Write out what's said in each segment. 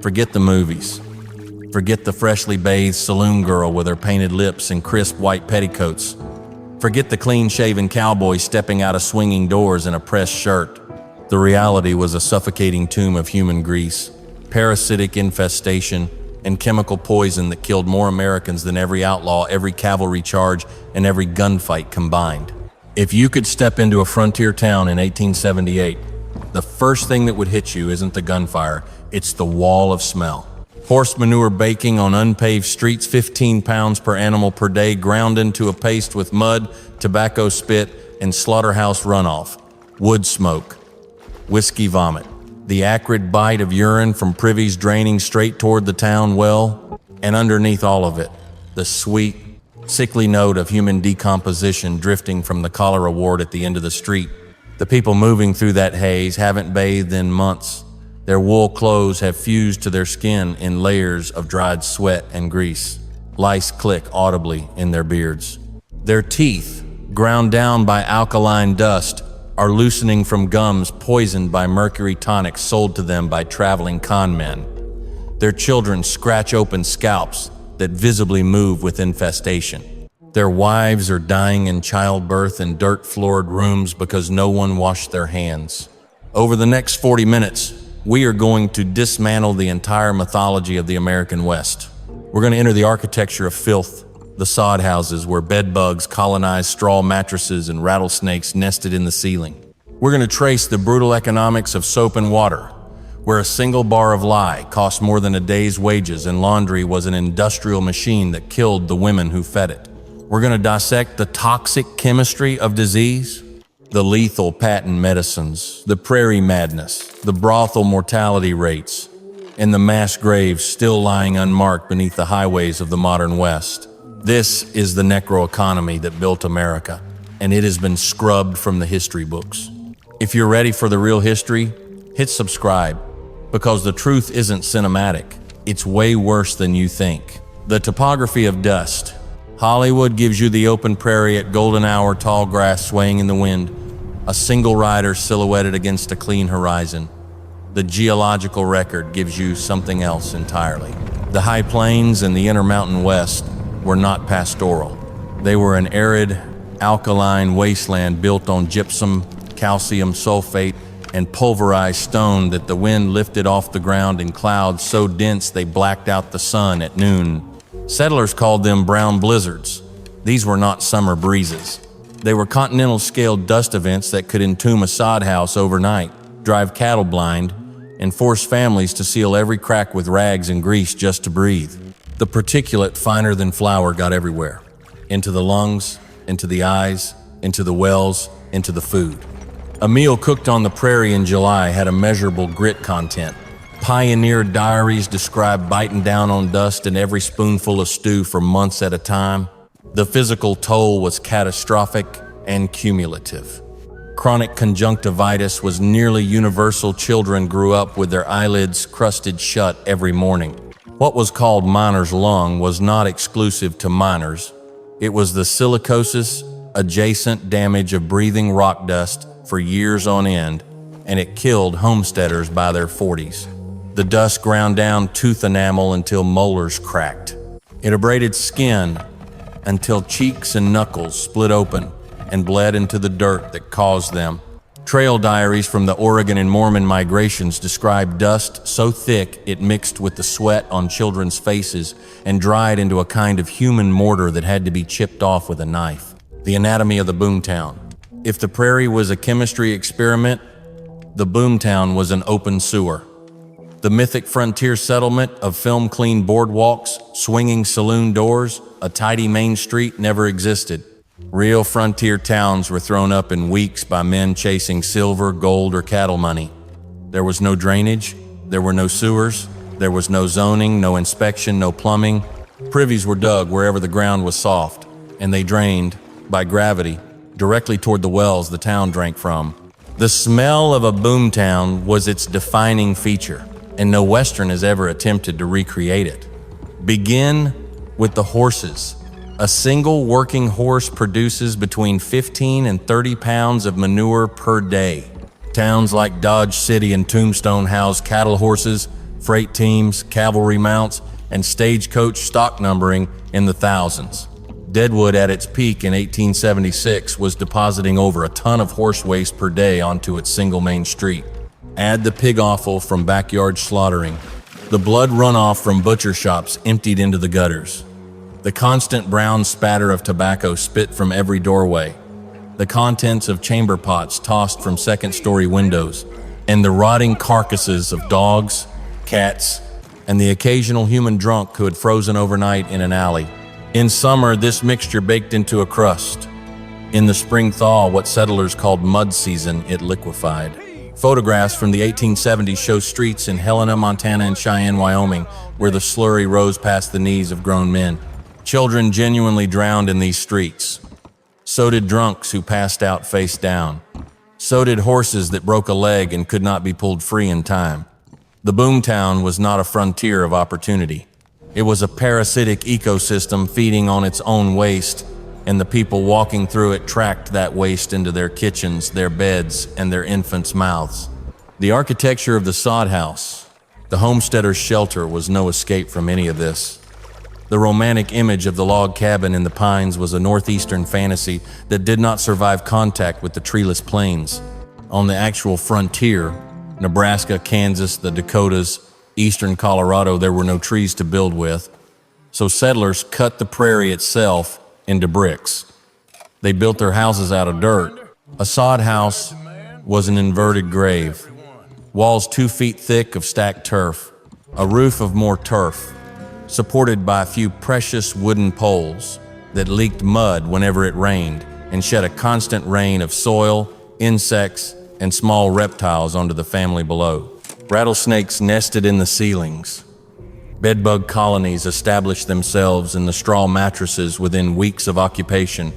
Forget the movies. Forget the freshly bathed saloon girl with her painted lips and crisp white petticoats. Forget the clean-shaven cowboy stepping out of swinging doors in a pressed shirt. The reality was a suffocating tomb of human grease, parasitic infestation, and chemical poison that killed more Americans than every outlaw, every cavalry charge, and every gunfight combined. If you could step into a frontier town in 1878, the first thing that would hit you isn't the gunfire, it's the wall of smell. Horse manure baking on unpaved streets, 15 pounds per animal per day, ground into a paste with mud, tobacco spit, and slaughterhouse runoff. Wood smoke. Whiskey vomit. The acrid bite of urine from privies draining straight toward the town well. And underneath all of it, the sweet, sickly note of human decomposition drifting from the cholera ward at the end of the street. The people moving through that haze haven't bathed in months. Their wool clothes have fused to their skin in layers of dried sweat and grease. Lice click audibly in their beards. Their teeth, ground down by alkaline dust, are loosening from gums poisoned by mercury tonics sold to them by traveling con men. Their children scratch open scalps that visibly move with infestation. Their wives are dying in childbirth in dirt-floored rooms because no one washed their hands. Over the next 40 minutes, we are going to dismantle the entire mythology of the American West. We're going to enter the architecture of filth, the sod houses where bedbugs colonize straw mattresses and rattlesnakes nested in the ceiling. We're going to trace the brutal economics of soap and water, where a single bar of lye cost more than a day's wages and laundry was an industrial machine that killed the women who fed it. We're going to dissect the toxic chemistry of disease, the lethal patent medicines, the prairie madness, the brothel mortality rates, and the mass graves still lying unmarked beneath the highways of the modern West. This is the necroeconomy that built America, and it has been scrubbed from the history books. If you're ready for the real history, hit subscribe, because the truth isn't cinematic. It's way worse than you think. The topography of dust. Hollywood gives you the open prairie at golden hour, tall grass swaying in the wind, a single rider silhouetted against a clean horizon. The geological record gives you something else entirely. The high plains and the intermountain west were not pastoral. They were an arid, alkaline wasteland built on gypsum, calcium sulfate, and pulverized stone that the wind lifted off the ground in clouds so dense they blacked out the sun at noon. Settlers called them brown blizzards. These were not summer breezes. They were continental-scale dust events that could entomb a sod house overnight, drive cattle blind, and force families to seal every crack with rags and grease just to breathe. The particulate finer than flour got everywhere. Into the lungs, into the eyes, into the wells, into the food. A meal cooked on the prairie in July had a measurable grit content. Pioneer diaries describe biting down on dust in every spoonful of stew for months at a time. The physical toll was catastrophic and cumulative. Chronic conjunctivitis was nearly universal. Children grew up with their eyelids crusted shut every morning. What was called miner's lung was not exclusive to miners. It was the silicosis adjacent damage of breathing rock dust for years on end, and it killed homesteaders by their 40s. The dust ground down tooth enamel until molars cracked. It abraded skin until cheeks and knuckles split open and bled into the dirt that caused them. Trail diaries from the Oregon and Mormon migrations describe dust so thick it mixed with the sweat on children's faces and dried into a kind of human mortar that had to be chipped off with a knife. The anatomy of the boomtown. If the prairie was a chemistry experiment, the boomtown was an open sewer. The mythic frontier settlement of film-clean boardwalks, swinging saloon doors, a tidy main street never existed. Real frontier towns were thrown up in weeks by men chasing silver, gold, or cattle money. There was no drainage, there were no sewers, there was no zoning, no inspection, no plumbing. Privies were dug wherever the ground was soft, and they drained, by gravity, directly toward the wells the town drank from. The smell of a boomtown was its defining feature, and no Western has ever attempted to recreate it. Begin with the horses. A single working horse produces between 15 and 30 pounds of manure per day. Towns like Dodge City and Tombstone house cattle horses freight teams, cavalry mounts, and stagecoach stock numbering in the thousands. Deadwood at its peak in 1876 was depositing over a ton of horse waste per day onto its single main street. Add the pig offal from backyard slaughtering, the blood runoff from butcher shops emptied into the gutters, the constant brown spatter of tobacco spit from every doorway, the contents of chamber pots tossed from second-story windows, and the rotting carcasses of dogs, cats, and the occasional human drunk who had frozen overnight in an alley. In summer, this mixture baked into a crust. In the spring thaw, what settlers called mud season, it liquefied. Photographs from the 1870s show streets in Helena, Montana, and Cheyenne, Wyoming, where the slurry rose past the knees of grown men. Children genuinely drowned in these streets. So did drunks who passed out face down. So did horses that broke a leg and could not be pulled free in time. The boomtown was not a frontier of opportunity. It was a parasitic ecosystem feeding on its own waste, and the people walking through it tracked that waste into their kitchens, their beds, and their infants' mouths. The architecture of the sod house, the homesteader's shelter, was no escape from any of this. The romantic image of the log cabin in the pines was a northeastern fantasy that did not survive contact with the treeless plains. On the actual frontier, Nebraska, Kansas, the Dakotas, eastern Colorado, there were no trees to build with, so settlers cut the prairie itself into bricks. They built their houses out of dirt. A sod house was an inverted grave, walls 2 feet thick of stacked turf, a roof of more turf, supported by a few precious wooden poles that leaked mud whenever it rained and shed a constant rain of soil, insects, and small reptiles onto the family below. Rattlesnakes nested in the ceilings. Bedbug colonies established themselves in the straw mattresses within weeks of occupation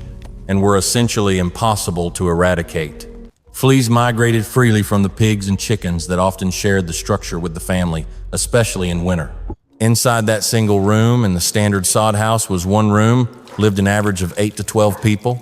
and were essentially impossible to eradicate. Fleas migrated freely from the pigs and chickens that often shared the structure with the family, especially in winter. Inside that single room in the standard sod house was one room, lived an average of 8 to 12 people.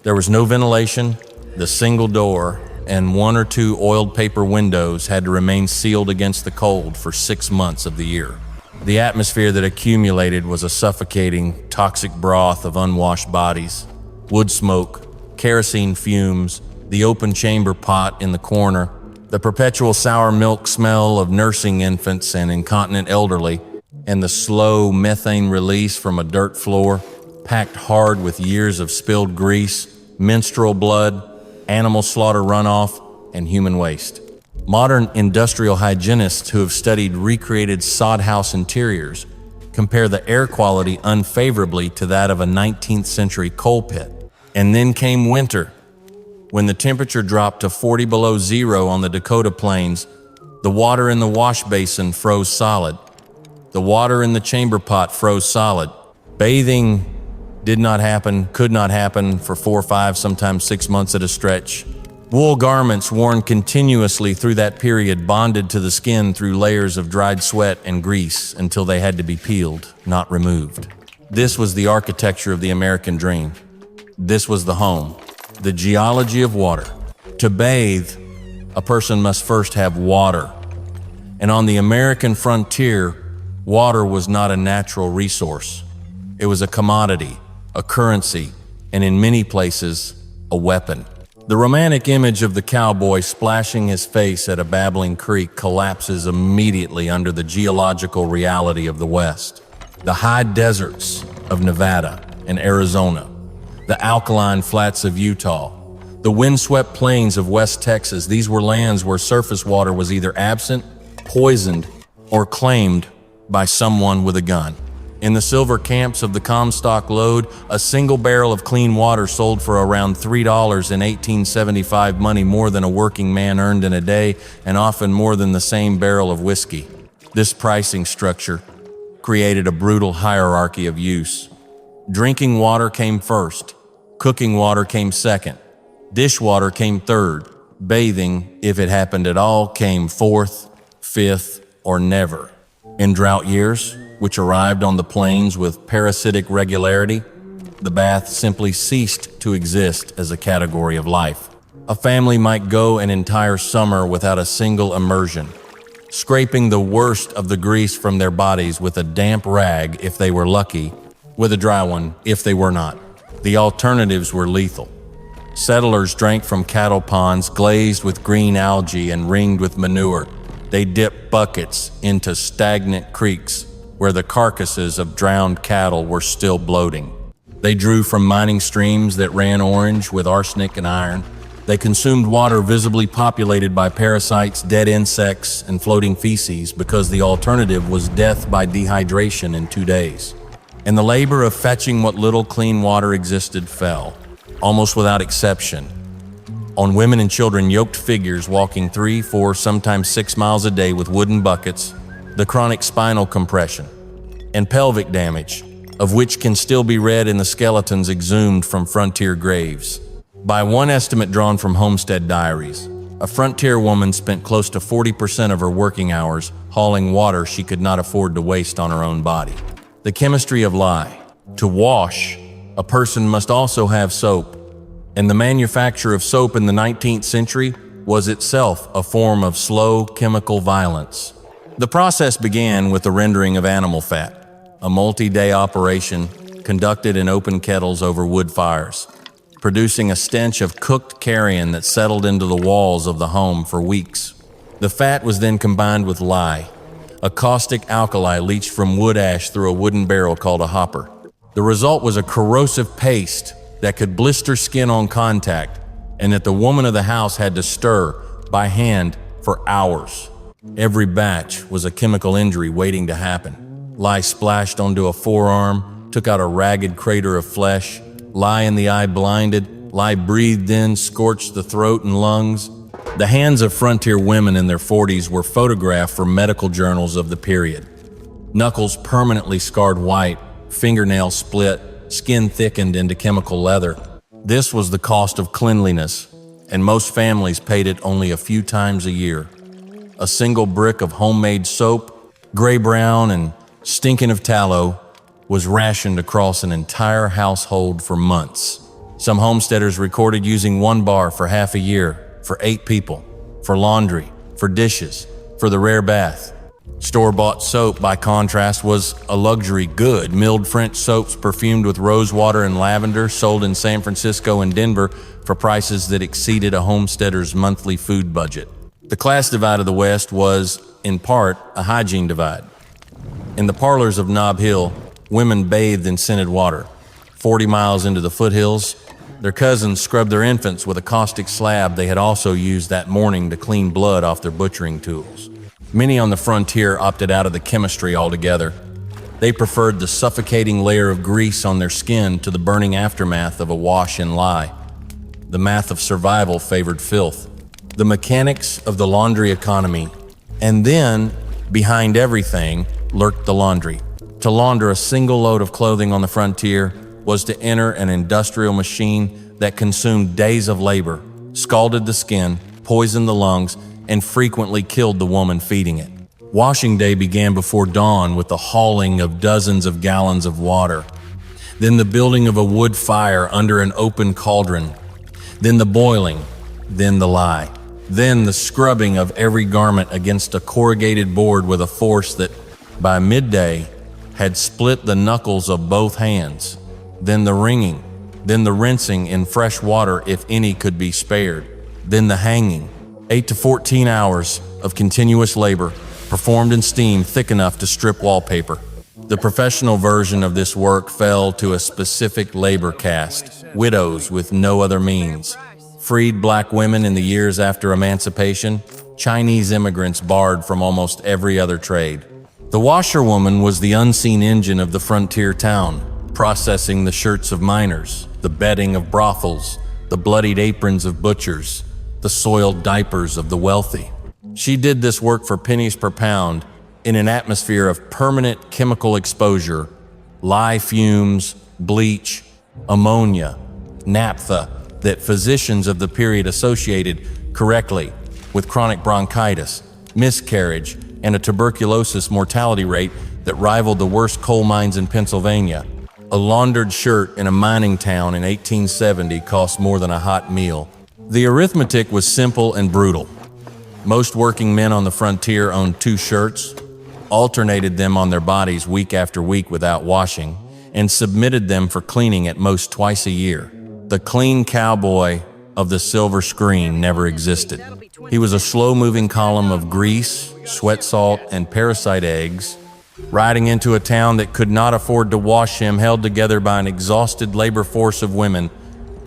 There was no ventilation, the single door, and 1 or 2 oiled paper windows had to remain sealed against the cold for 6 months of the year. The atmosphere that accumulated was a suffocating, toxic broth of unwashed bodies, wood smoke, kerosene fumes, the open chamber pot in the corner, the perpetual sour milk smell of nursing infants and incontinent elderly, and the slow methane release from a dirt floor, packed hard with years of spilled grease, menstrual blood, animal slaughter runoff, and human waste. Modern industrial hygienists who have studied recreated sod house interiors compare the air quality unfavorably to that of a 19th century coal pit. And then came winter. When the temperature dropped to 40 below zero on the Dakota plains, the water in the wash basin froze solid. The water in the chamber pot froze solid. Bathing did not happen, could not happen for 4, 5, sometimes 6 months at a stretch. Wool garments worn continuously through that period bonded to the skin through layers of dried sweat and grease until they had to be peeled, not removed. This was the architecture of the American dream. This was the home, the geology of water. To bathe, a person must first have water. And on the American frontier, water was not a natural resource. It was a commodity, a currency, and in many places, a weapon. The romantic image of the cowboy splashing his face at a babbling creek collapses immediately under the geological reality of the West. The high deserts of Nevada and Arizona, the alkaline flats of Utah, the windswept plains of West Texas, these were lands where surface water was either absent, poisoned, or claimed by someone with a gun. In the silver camps of the Comstock Lode, a single barrel of clean water sold for around $3 in 1875 money, more than a working man earned in a day, and often more than the same barrel of whiskey. This pricing structure created a brutal hierarchy of use. Drinking water came first, cooking water came second, dishwater came third, bathing, if it happened at all, came fourth, fifth, or never. In drought years, which arrived on the plains with parasitic regularity, the bath simply ceased to exist as a category of life. A family might go an entire summer without a single immersion. scraping the worst of the grease from their bodies with a damp rag if they were lucky, with a dry one if they were not. The alternatives were lethal. Settlers drank from cattle ponds glazed with green algae and ringed with manure. They dipped buckets into stagnant creeks where the carcasses of drowned cattle were still bloating. They drew from mining streams that ran orange with arsenic and iron. They consumed water visibly populated by parasites, dead insects, and floating feces because the alternative was death by dehydration in 2 days. And the labor of fetching what little clean water existed fell, almost without exception, on women and children, yoked figures walking 3, 4, sometimes 6 miles a day with wooden buckets, the chronic spinal compression, and pelvic damage, of which can still be read in the skeletons exhumed from frontier graves. By one estimate drawn from homestead diaries, a frontier woman spent close to 40% of her working hours hauling water she could not afford to waste on her own body. The chemistry of lye. To wash, a person must also have soap, and the manufacture of soap in the 19th century was itself a form of slow chemical violence. The process began with the rendering of animal fat, a multi-day operation conducted in open kettles over wood fires, producing a stench of cooked carrion that settled into the walls of the home for weeks. The fat was then combined with lye, a caustic alkali leached from wood ash through a wooden barrel called a hopper. The result was a corrosive paste that could blister skin on contact and that the woman of the house had to stir by hand for hours. Every batch was a chemical injury waiting to happen. Lye splashed onto a forearm, took out a ragged crater of flesh. Lye in the eye blinded. Lye breathed in, scorched the throat and lungs. The hands of frontier women in their 40s were photographed from medical journals of the period. Knuckles permanently scarred white, fingernails split, skin thickened into chemical leather. This was the cost of cleanliness, and most families paid it only a few times a year. A single brick of homemade soap, gray-brown and stinking of tallow, was rationed across an entire household for months. Some homesteaders recorded using 1 bar for half a year, for 8 people, for laundry, for dishes, for the rare bath. Store-bought soap, by contrast, was a luxury good. Milled French soaps perfumed with rose water and lavender sold in San Francisco and Denver for prices that exceeded a homesteader's monthly food budget. The class divide of the West was, in part, a hygiene divide. In the parlors of Nob Hill, women bathed in scented water. 40 miles into the foothills, their cousins scrubbed their infants with a caustic slab they had also used that morning to clean blood off their butchering tools. Many on the frontier opted out of the chemistry altogether. They preferred the suffocating layer of grease on their skin to the burning aftermath of a wash in lye. The math of survival favored filth. The mechanics of the laundry economy. And then, behind everything, lurked the laundry. To launder a single load of clothing on the frontier was to enter an industrial machine that consumed days of labor, scalded the skin, poisoned the lungs, and frequently killed the woman feeding it. Washing day began before dawn with the hauling of dozens of gallons of water, then the building of a wood fire under an open cauldron, then the boiling, then the lye, then the scrubbing of every garment against a corrugated board with a force that, by midday, had split the knuckles of both hands, then the wringing, then the rinsing in fresh water if any could be spared, then the hanging. 8 to 14 hours of continuous labor, performed in steam thick enough to strip wallpaper. The professional version of this work fell to a specific labor caste, widows with no other means. Freed black women in the years after emancipation, Chinese immigrants barred from almost every other trade. The washerwoman was the unseen engine of the frontier town, processing the shirts of miners, the bedding of brothels, the bloodied aprons of butchers, the soiled diapers of the wealthy. She did this work for pennies per pound in an atmosphere of permanent chemical exposure, lye fumes, bleach, ammonia, naphtha that physicians of the period associated correctly with chronic bronchitis, miscarriage, and a tuberculosis mortality rate that rivaled the worst coal mines in Pennsylvania. A laundered shirt in a mining town in 1870 cost more than a hot meal. The arithmetic was simple and brutal. Most working men on the frontier owned 2 shirts, alternated them on their bodies week after week without washing, and submitted them for cleaning at most twice a year. The clean cowboy of the silver screen never existed. He was a slow-moving column of grease, sweat salt, and parasite eggs, riding into a town that could not afford to wash him, held together by an exhausted labor force of women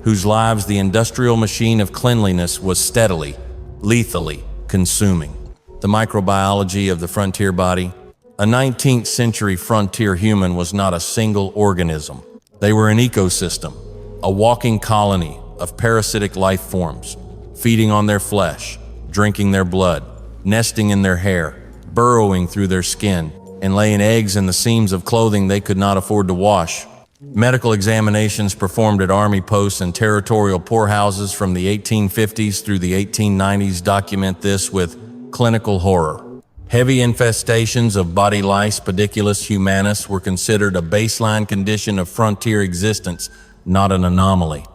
whose lives the industrial machine of cleanliness was steadily, lethally consuming. The microbiology of the frontier body. A 19th century frontier human was not a single organism. They were an ecosystem, a walking colony of parasitic life forms, feeding on their flesh, drinking their blood, nesting in their hair, burrowing through their skin, and laying eggs in the seams of clothing they could not afford to wash. Medical examinations performed at army posts and territorial poorhouses from the 1850s through the 1890s document this with clinical horror. Heavy infestations of body lice, pediculus humanus, were considered a baseline condition of frontier existence, not an anomaly.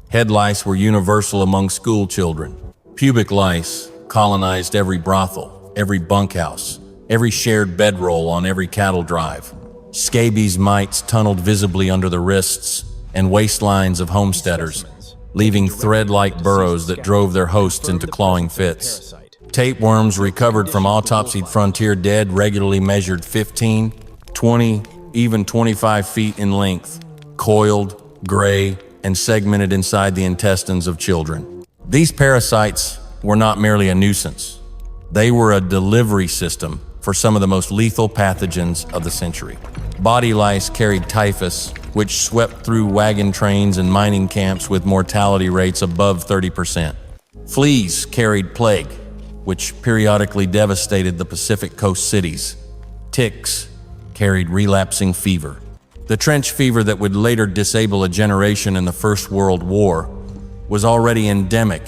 Head lice were universal among school children. Pubic lice colonized every brothel, every bunkhouse, every shared bedroll on every cattle drive. Scabies mites tunneled visibly under the wrists and waistlines of homesteaders, leaving thread-like burrows that drove their hosts into clawing fits. Tapeworms recovered from autopsied frontier dead regularly measured 15, 20, even 25 feet in length, coiled, gray, and segmented inside the intestines of children. These parasites were not merely a nuisance. They were a delivery system for some of the most lethal pathogens of the century. Body lice carried typhus, which swept through wagon trains and mining camps with mortality rates above 30%. Fleas carried plague, which periodically devastated the Pacific Coast cities. Ticks carried relapsing fever. The trench fever that would later disable a generation in the First World War was already endemic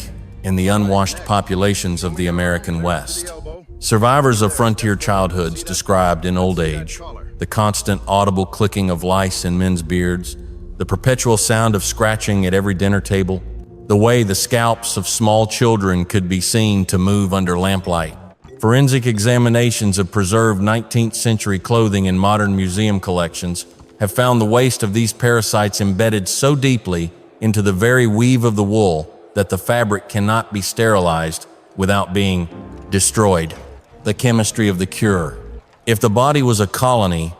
in the unwashed populations of the American West. Survivors of frontier childhoods described in old age the constant audible clicking of lice in men's beards, the perpetual sound of scratching at every dinner table, the way the scalps of small children could be seen to move under lamplight. Forensic examinations of preserved 19th century clothing in modern museum collections have found the waste of these parasites embedded so deeply into the very weave of the wool that the fabric cannot be sterilized without being destroyed. The chemistry of the cure. If the body was a colony,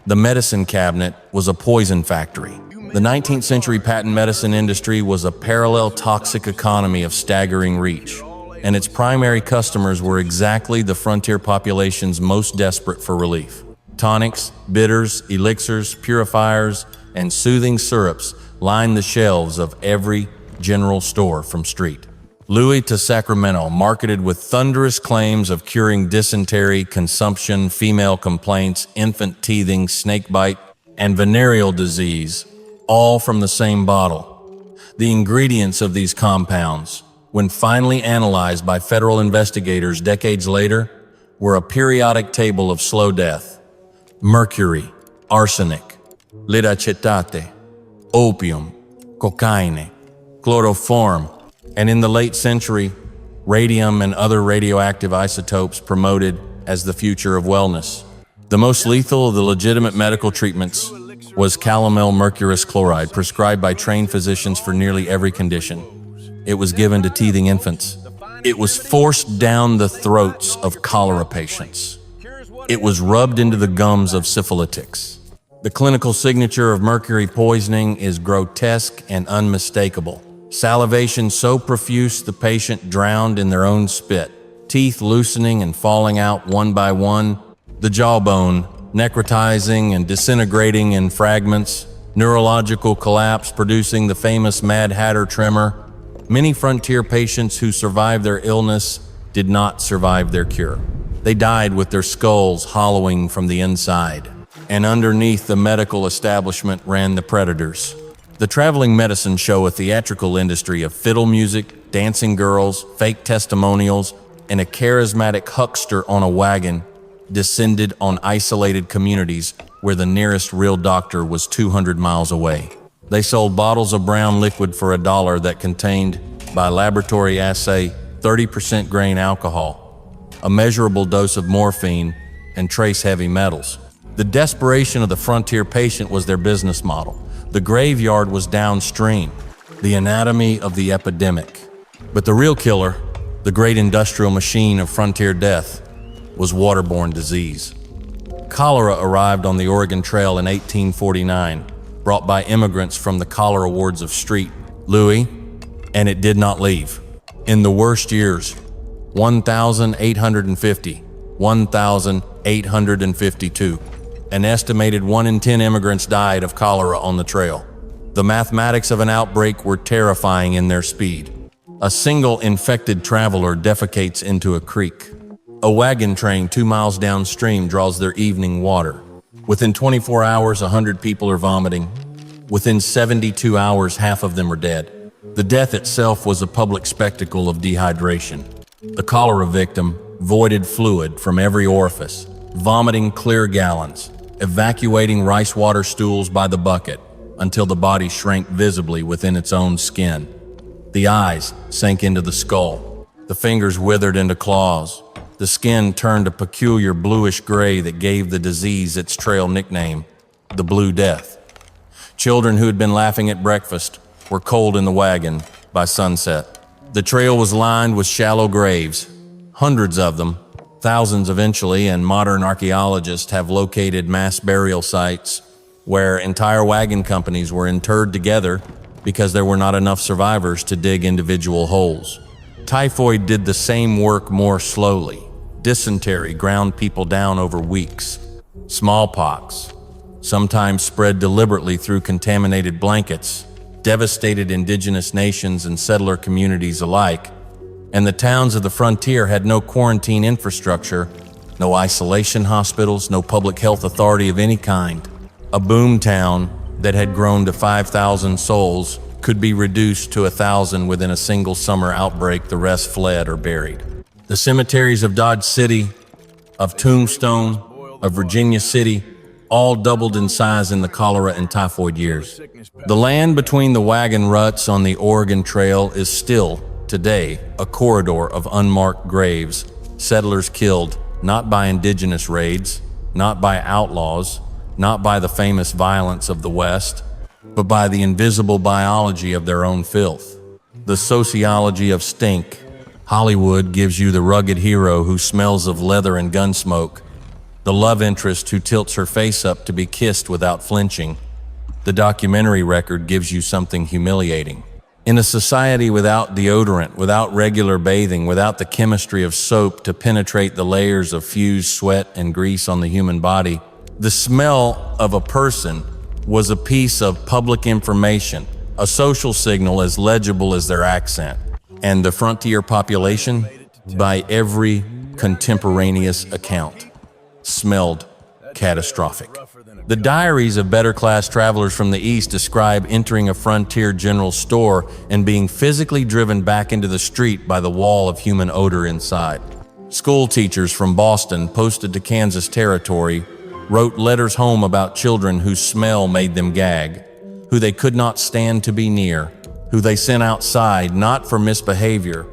the medicine cabinet was a poison factory. The 19th century patent medicine industry was a parallel toxic economy of staggering reach, and its primary customers were exactly the frontier populations most desperate for relief. Tonics, bitters, elixirs, purifiers, and soothing syrups lined the shelves of every general store from street Louis to Sacramento, marketed with thunderous claims of curing dysentery, consumption, female complaints, infant teething, snakebite, and venereal disease, all from the same bottle. The ingredients of these compounds, when finally analyzed by federal investigators decades later, were a periodic table of slow death: mercury, arsenic, lead acetate, opium, cocaine, chloroform, and in the late century, radium and other radioactive isotopes promoted as the future of wellness. The most lethal of the legitimate medical treatments was calomel mercurous chloride, prescribed by trained physicians for nearly every condition. It was given to teething infants. It was forced down the throats of cholera patients. It was rubbed into the gums of syphilitics. The clinical signature of mercury poisoning is grotesque and unmistakable. Salivation so profuse the patient drowned in their own spit, teeth loosening and falling out one by one, the jawbone necrotizing and disintegrating in fragments, neurological collapse producing the famous Mad Hatter tremor. Many frontier patients who survived their illness did not survive their cure. They died with their skulls hollowing from the inside, and underneath the medical establishment ran the predators. The traveling medicine show, a theatrical industry of fiddle music, dancing girls, fake testimonials, and a charismatic huckster on a wagon, descended on isolated communities where the nearest real doctor was 200 miles away. They sold bottles of brown liquid for $1 that contained, by laboratory assay, 30% grain alcohol. a measurable dose of morphine, and trace heavy metals. The desperation of the frontier patient was their business model. The graveyard was downstream, the anatomy of the epidemic. But the real killer, the great industrial machine of frontier death, was waterborne disease. Cholera arrived on the Oregon Trail in 1849, brought by immigrants from the cholera wards of St. Louis, and it did not leave. In the worst years, 1,850, 1,852. An estimated 1 in 10 immigrants died of cholera on the trail. The mathematics of an outbreak were terrifying in their speed. A single infected traveler defecates into a creek. A wagon train 2 miles downstream draws their evening water. Within 24 hours, 100 people are vomiting. Within 72 hours, half of them are dead. The death itself was a public spectacle of dehydration. The cholera victim voided fluid from every orifice, vomiting clear gallons, evacuating rice water stools by the bucket until the body shrank visibly within its own skin. The eyes sank into the skull. The fingers withered into claws. The skin turned a peculiar bluish gray that gave the disease its trail nickname, the Blue Death. Children who had been laughing at breakfast were cold in the wagon by sunset. The trail was lined with shallow graves, hundreds of them, thousands eventually, and modern archaeologists have located mass burial sites where entire wagon companies were interred together because there were not enough survivors to dig individual holes. Typhoid did the same work more slowly. Dysentery ground people down over weeks. Smallpox, sometimes spread deliberately through contaminated blankets, devastated indigenous nations and settler communities alike, and the towns of the frontier had no quarantine infrastructure, no isolation hospitals, no public health authority of any kind. A boomtown that had grown to 5,000 souls could be reduced to 1,000 within a single summer outbreak. The rest fled or buried. The cemeteries of Dodge City, of Tombstone, of Virginia City, all doubled in size in the cholera and typhoid years. The land between the wagon ruts on the Oregon Trail is still, today, a corridor of unmarked graves, settlers killed not by indigenous raids, not by outlaws, not by the famous violence of the West, but by the invisible biology of their own filth. The sociology of stink. Hollywood gives you the rugged hero who smells of leather and gun smoke, the love interest who tilts her face up to be kissed without flinching. The documentary record gives you something humiliating. In a society without deodorant, without regular bathing, without the chemistry of soap to penetrate the layers of fused sweat and grease on the human body, the smell of a person was a piece of public information, a social signal as legible as their accent. And the frontier population, by every contemporaneous account, smelled catastrophic. The diaries of better-class travelers from the East describe entering a frontier general store and being physically driven back into the street by the wall of human odor inside. School teachers from Boston, posted to Kansas Territory, wrote letters home about children whose smell made them gag, who they could not stand to be near, who they sent outside not for misbehavior,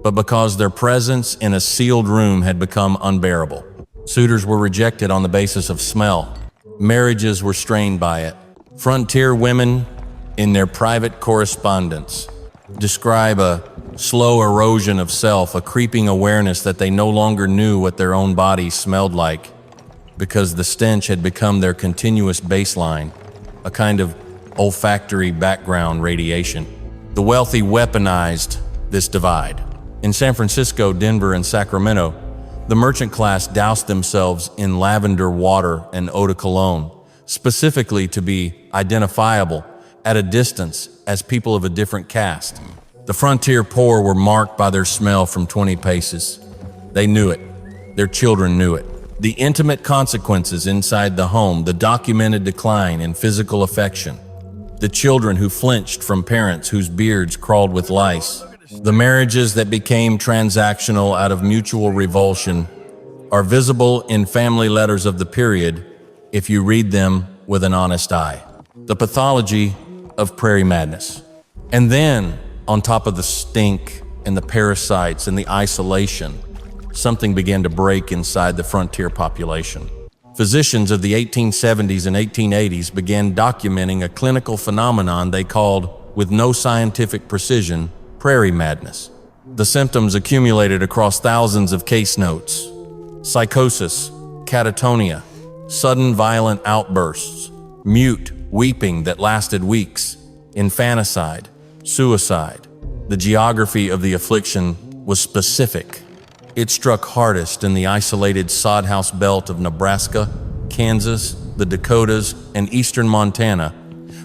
but because their presence in a sealed room had become unbearable. Suitors were rejected on the basis of smell. Marriages were strained by it. Frontier women, in their private correspondence, describe a slow erosion of self, a creeping awareness that they no longer knew what their own bodies smelled like, because the stench had become their continuous baseline, a kind of olfactory background radiation. The wealthy weaponized this divide. In San Francisco, Denver, and Sacramento, the merchant class doused themselves in lavender water and eau de cologne, specifically to be identifiable at a distance as people of a different caste. The frontier poor were marked by their smell from 20 paces. They knew it. Their children knew it. The intimate consequences inside the home, the documented decline in physical affection, the children who flinched from parents whose beards crawled with lice, the marriages that became transactional out of mutual revulsion are visible in family letters of the period if you read them with an honest eye. The pathology of prairie madness. And then, on top of the stink and the parasites and the isolation, something began to break inside the frontier population. Physicians of the 1870s and 1880s began documenting a clinical phenomenon they called, with no scientific precision, prairie madness. The symptoms accumulated across thousands of case notes: psychosis, catatonia, sudden violent outbursts, mute weeping that lasted weeks, infanticide, suicide. The geography of the affliction was specific. It struck hardest in the isolated sod-house belt of Nebraska, Kansas, the Dakotas, and eastern Montana,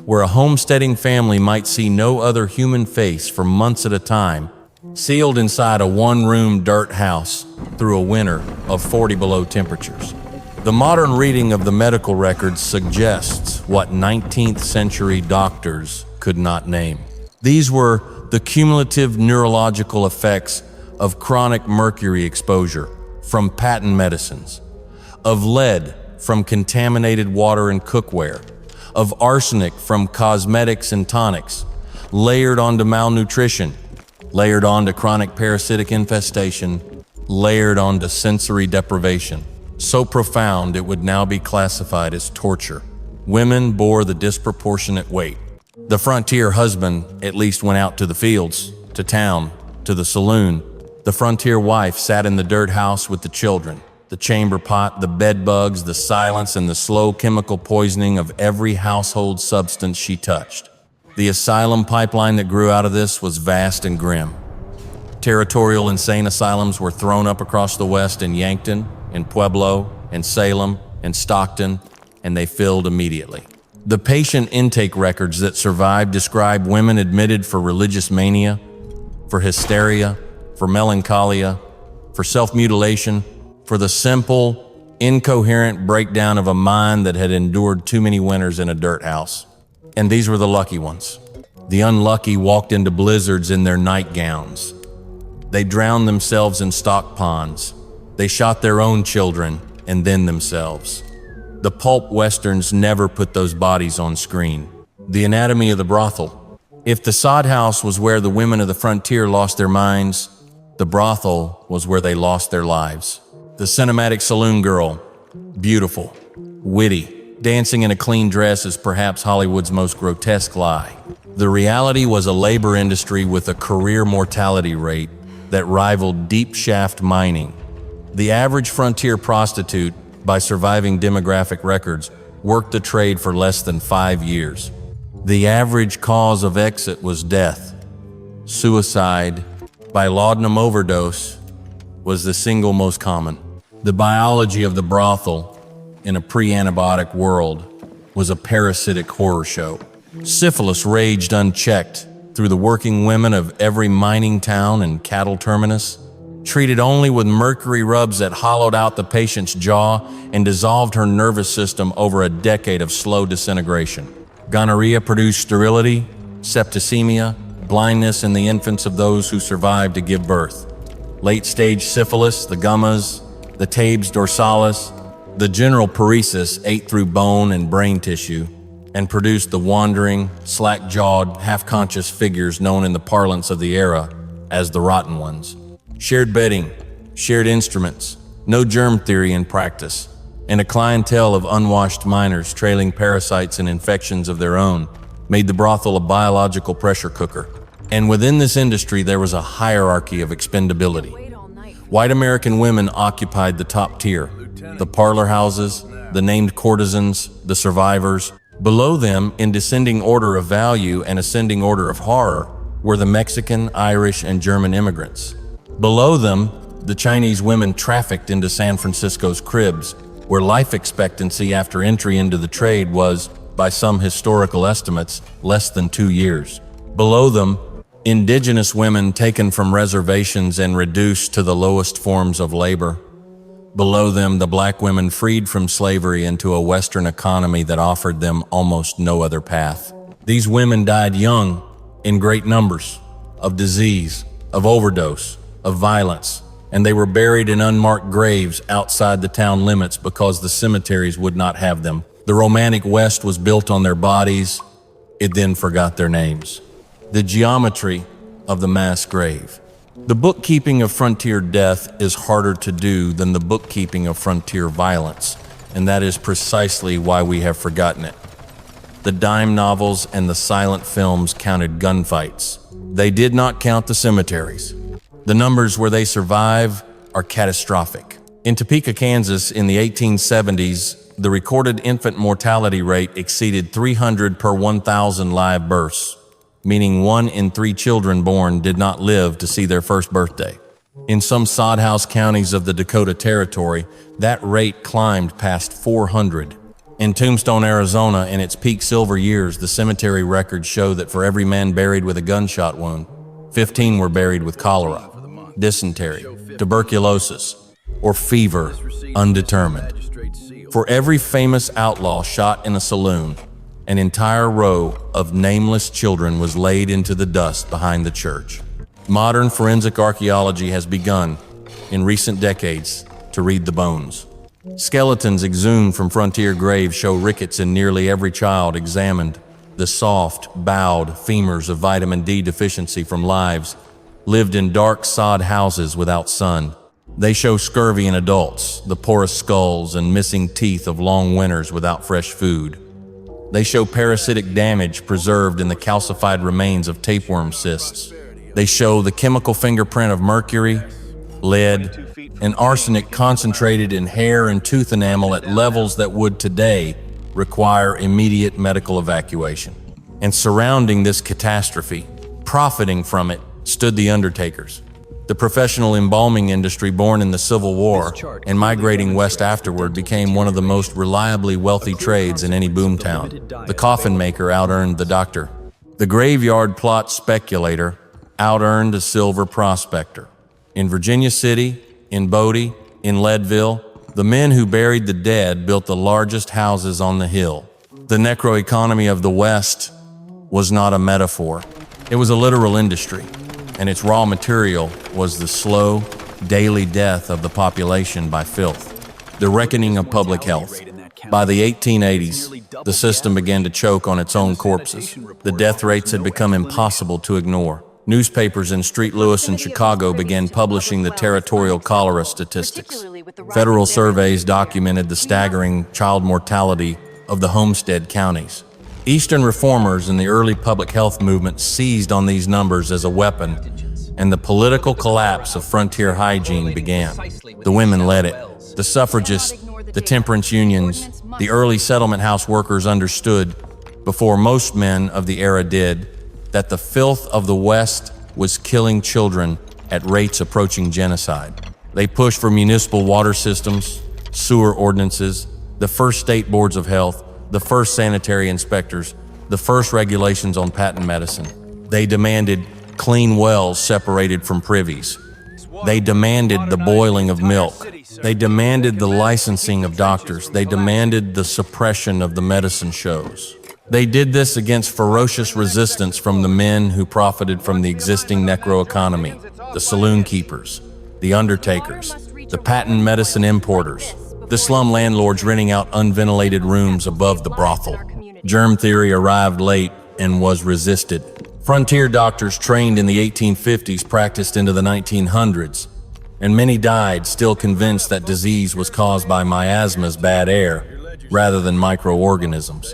where a homesteading family might see no other human face for months at a time, sealed inside a one-room dirt house through a winter of 40 below temperatures. The modern reading of the medical records suggests what 19th century doctors could not name. These were the cumulative neurological effects of chronic mercury exposure from patent medicines, of lead from contaminated water and cookware, of arsenic from cosmetics and tonics, layered onto malnutrition, layered onto chronic parasitic infestation, layered onto sensory deprivation, so profound it would now be classified as torture. Women bore the disproportionate weight. The frontier husband at least went out to the fields, to town, to the saloon. The frontier wife sat in the dirt house with the children, the chamber pot, the bedbugs, the silence, and the slow chemical poisoning of every household substance she touched. The asylum pipeline that grew out of this was vast and grim. Territorial insane asylums were thrown up across the West in Yankton, in Pueblo, in Salem, in Stockton, and they filled immediately. The patient intake records that survived describe women admitted for religious mania, for hysteria, for melancholia, for self-mutilation, for the simple, incoherent breakdown of a mind that had endured too many winters in a dirt house. And these were the lucky ones. The unlucky walked into blizzards in their nightgowns. They drowned themselves in stock ponds. They shot their own children and then themselves. The pulp westerns never put those bodies on screen. The anatomy of the brothel. If the sod house was where the women of the frontier lost their minds, the brothel was where they lost their lives. The cinematic saloon girl, beautiful, witty, dancing in a clean dress is perhaps Hollywood's most grotesque lie. The reality was a labor industry with a career mortality rate that rivaled deep shaft mining. The average frontier prostitute, by surviving demographic records, worked the trade for less than 5 years. The average cause of exit was death. Suicide by laudanum overdose was the single most common. The biology of the brothel in a pre-antibiotic world was a parasitic horror show. Syphilis raged unchecked through the working women of every mining town and cattle terminus, treated only with mercury rubs that hollowed out the patient's jaw and dissolved her nervous system over a decade of slow disintegration. Gonorrhea produced sterility, septicemia, blindness in the infants of those who survived to give birth. Late-stage syphilis, the gummas, the tabes dorsalis, the general paresis ate through bone and brain tissue and produced the wandering, slack-jawed, half-conscious figures known in the parlance of the era as the rotten ones. Shared bedding, shared instruments, no germ theory in practice, and a clientele of unwashed miners trailing parasites and infections of their own made the brothel a biological pressure cooker. And within this industry, there was a hierarchy of expendability. White American women occupied the top tier, the parlor houses, the named courtesans, the survivors. Below them, in descending order of value and ascending order of horror, were the Mexican, Irish, and German immigrants. Below them, the Chinese women trafficked into San Francisco's cribs, where life expectancy after entry into the trade was, by some historical estimates, less than 2 years. Below them, indigenous women taken from reservations and reduced to the lowest forms of labor. Below them, the black women freed from slavery into a Western economy that offered them almost no other path. These women died young, in great numbers, of disease, of overdose, of violence, and they were buried in unmarked graves outside the town limits because the cemeteries would not have them. The romantic West was built on their bodies. It then forgot their names. The geometry of the mass grave. The bookkeeping of frontier death is harder to do than the bookkeeping of frontier violence, and that is precisely why we have forgotten it. The dime novels and the silent films counted gunfights. They did not count the cemeteries. The numbers where they survive are catastrophic. In Topeka, Kansas, in the 1870s, the recorded infant mortality rate exceeded 300 per 1,000 live births, meaning 1 in 3 children born did not live to see their first birthday. In some sodhouse counties of the Dakota Territory, that rate climbed past 400. In Tombstone, Arizona, in its peak silver years, the cemetery records show that for every man buried with a gunshot wound, 15 were buried with cholera, dysentery, tuberculosis, or fever, undetermined. For every famous outlaw shot in a saloon, an entire row of nameless children was laid into the dust behind the church. Modern forensic archaeology has begun, in recent decades, to read the bones. Skeletons exhumed from frontier graves show rickets in nearly every child examined, the soft, bowed femurs of vitamin D deficiency from lives lived in dark sod houses without sun. They show scurvy in adults, the porous skulls and missing teeth of long winters without fresh food. They show parasitic damage preserved in the calcified remains of tapeworm cysts. They show the chemical fingerprint of mercury, lead, and arsenic concentrated in hair and tooth enamel at levels that would today require immediate medical evacuation. And surrounding this catastrophe, profiting from it, stood the undertakers. The professional embalming industry, born in the Civil War and migrating west afterward, became one of the most reliably wealthy trades in any boomtown. The coffin maker out-earned the doctor. The graveyard plot speculator out-earned a silver prospector. In Virginia City, in Bodie, in Leadville, the men who buried the dead built the largest houses on the hill. The necroeconomy of the West was not a metaphor. It was a literal industry, and its raw material was the slow, daily death of the population by filth, the reckoning of public health. By the 1880s, the system began to choke on its own corpses. The death rates had become impossible to ignore. Newspapers in St. Louis and Chicago began publishing the territorial cholera statistics. Federal surveys documented the staggering child mortality of the homestead counties. Eastern reformers in the early public health movement seized on these numbers as a weapon, and the political collapse of frontier hygiene began. The women led it. The suffragists, the temperance unions, the early settlement house workers understood, before most men of the era did, that the filth of the West was killing children at rates approaching genocide. They pushed for municipal water systems, sewer ordinances, the first state boards of health, the first sanitary inspectors, the first regulations on patent medicine. They demanded clean wells separated from privies. They demanded the boiling of milk. They demanded the licensing of doctors. They demanded the suppression of the medicine shows. They did this against ferocious resistance from the men who profited from the existing necroeconomy, the saloon keepers, the undertakers, the patent medicine importers, the slum landlords renting out unventilated rooms above the brothel. Germ theory arrived late and was resisted. Frontier doctors trained in the 1850s practiced into the 1900s, and many died still convinced that disease was caused by miasma's bad air rather than microorganisms.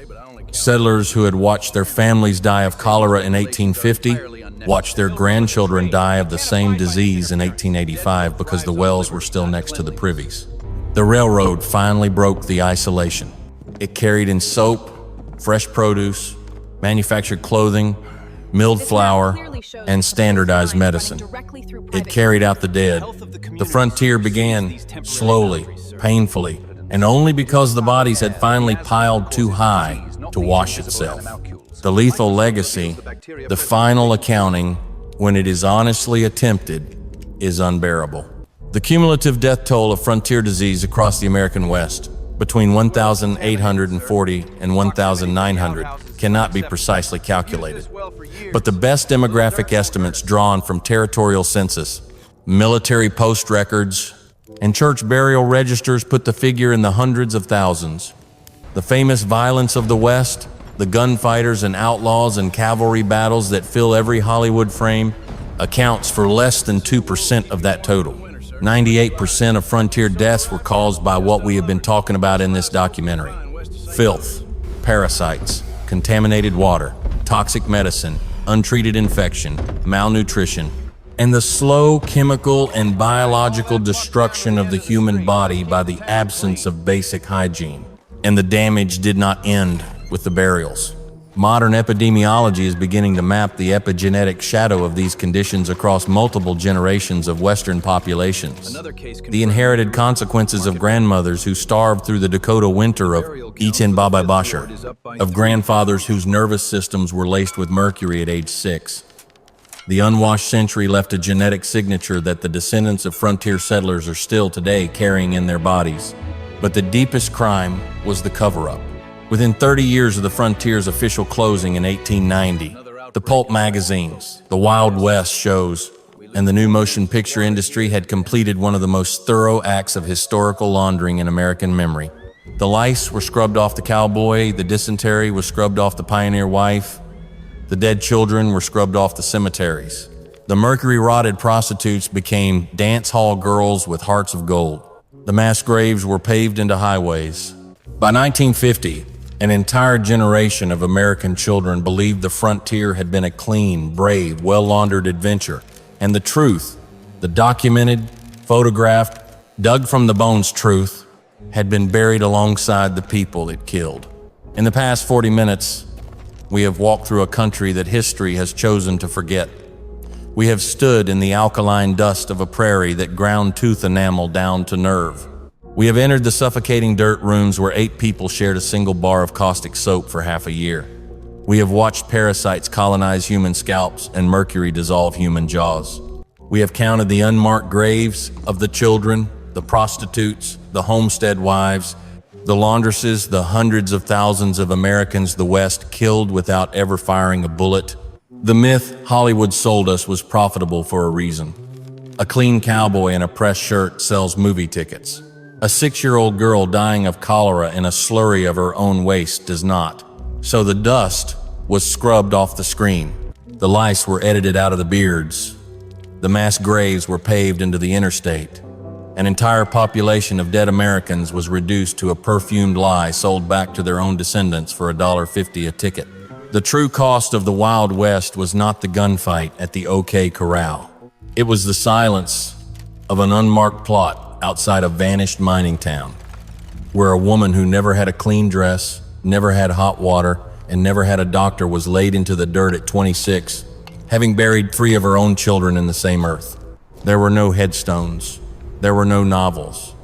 Settlers who had watched their families die of cholera in 1850 watched their grandchildren die of the same disease in 1885 because the wells were still next to the privies. The railroad finally broke the isolation. It carried in soap, fresh produce, manufactured clothing, milled flour, and standardized medicine. It carried out the dead. The frontier began slowly, painfully, and only because the bodies had finally piled too high to wash itself. The lethal legacy, the final accounting, when it is honestly attempted, is unbearable. The cumulative death toll of frontier disease across the American West, between 1,840 and 1,900, cannot be precisely calculated. But the best demographic estimates drawn from territorial census, military post records, and church burial registers put the figure in the hundreds of thousands. The famous violence of the West, the gunfighters and outlaws and cavalry battles that fill every Hollywood frame, accounts for less than 2% of that total. 98% of frontier deaths were caused by what we have been talking about in this documentary: filth, parasites, contaminated water, toxic medicine, untreated infection, malnutrition, and the slow chemical and biological destruction of the human body by the absence of basic hygiene. And the damage did not end with the burials. Modern epidemiology is beginning to map the epigenetic shadow of these conditions across multiple generations of Western populations. The inherited consequences of grandmothers who starved through the Dakota winter of Eatin Baba Basher, of grandfathers whose nervous systems were laced with mercury at age 6. The unwashed century left a genetic signature that the descendants of frontier settlers are still today carrying in their bodies. But the deepest crime was the cover-up. Within 30 years of the frontier's official closing in 1890, the pulp magazines, the Wild West shows, and the new motion picture industry had completed one of the most thorough acts of historical laundering in American memory. The lice were scrubbed off the cowboy, the dysentery was scrubbed off the pioneer wife, the dead children were scrubbed off the cemeteries. The mercury-rotted prostitutes became dance hall girls with hearts of gold. The mass graves were paved into highways. By 1950, an entire generation of American children believed the frontier had been a clean, brave, well-laundered adventure, and the truth, the documented, photographed, dug from the bones truth, had been buried alongside the people it killed. In the past 40 minutes, we have walked through a country that history has chosen to forget. We have stood in the alkaline dust of a prairie that ground tooth enamel down to nerve. We have entered the suffocating dirt rooms where 8 people shared a single bar of caustic soap for half a year. We have watched parasites colonize human scalps and mercury dissolve human jaws. We have counted the unmarked graves of the children, the prostitutes, the homestead wives, the laundresses, the hundreds of thousands of Americans the West killed without ever firing a bullet. The myth Hollywood sold us was profitable for a reason. A clean cowboy in a pressed shirt sells movie tickets. A 6-year-old girl dying of cholera in a slurry of her own waste does not. So the dust was scrubbed off the screen. The lice were edited out of the beards. The mass graves were paved into the interstate. An entire population of dead Americans was reduced to a perfumed lie sold back to their own descendants for $1.50 a ticket. The true cost of the Wild West was not the gunfight at the OK Corral. It was the silence of an unmarked plot outside a vanished mining town, where a woman who never had a clean dress, never had hot water, and never had a doctor was laid into the dirt at 26, having buried 3 of her own children in the same earth. There were no headstones. There were no novels.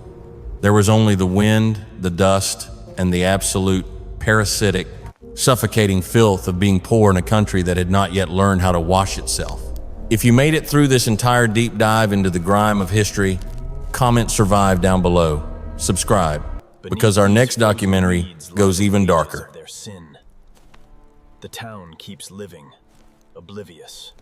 There was only the wind, the dust, and the absolute parasitic, suffocating filth of being poor in a country that had not yet learned how to wash itself. If you made it through this entire deep dive into the grime of history, comment survive down below. Subscribe, because our next documentary goes even darker. The town keeps living, oblivious.